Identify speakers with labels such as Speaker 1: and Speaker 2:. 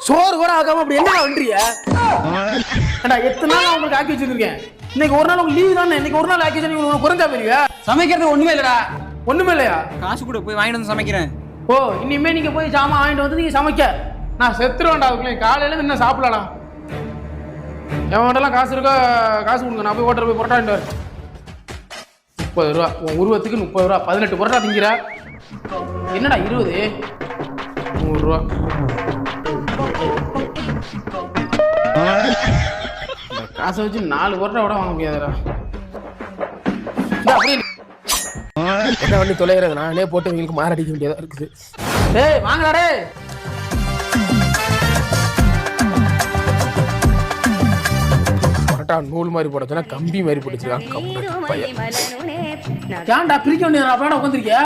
Speaker 1: சோறு கூட ஆகாம அப்படி என்ன பண்றீங்க? எத்தனை நாள் உங்களுக்கு ஆக்கி வச்சிருக்கேன். இன்னைக்கு ஒரு நாள் உங்களுக்கு லீவு தானே. இன்னைக்கு ஒரு நாள் ஆக்கி வச்சு நீங்க குறைஞ்சா போயிருங்க.
Speaker 2: சமைக்கிறது ஒண்ணுமே இல்லடா.
Speaker 1: ஒண்ணுமே இல்லையா?
Speaker 2: காசு கூட போய் வாங்கிட்டு வந்து சமைக்கிறேன்.
Speaker 1: ஓ, இனிமே நீங்க போய் சாமான் வாங்கிட்டு வந்து நீங்க சமைக்க நான் செத்துருவேன்டா. அதுக்குள்ளே காலையில என்ன சாப்பிடலடா. எவன்டெல்லாம் காசு இருக்கா காசு கொடுங்க. நான் போய் ஓட்டர் போய் புரோட்டா வாங்கிட்டு வரேன். 30 ரூபா. உன் உருவத்துக்கு 30 ரூபா. 18 புரோட்டா திங்கிற. என்னடா 20? 100 ரூபா. காசை வச்சு 4 புரோட்டா கூட வாங்க முடியாதுடா. அப்படியே என்ன பண்ணி தொலைகிறது? நானே போட்டு உங்களுக்கு மாரடிக்க வேண்டியதா இருக்குது. டேய் வாங்கடா டேய். நூல் மாதிரி போட சொன்னா கம்பி மாதிரி போட்டுச்சுக்கான். ஏன்டா பிரிக்க வேண்டியது? அப்படியே உட்காந்துருக்கியா?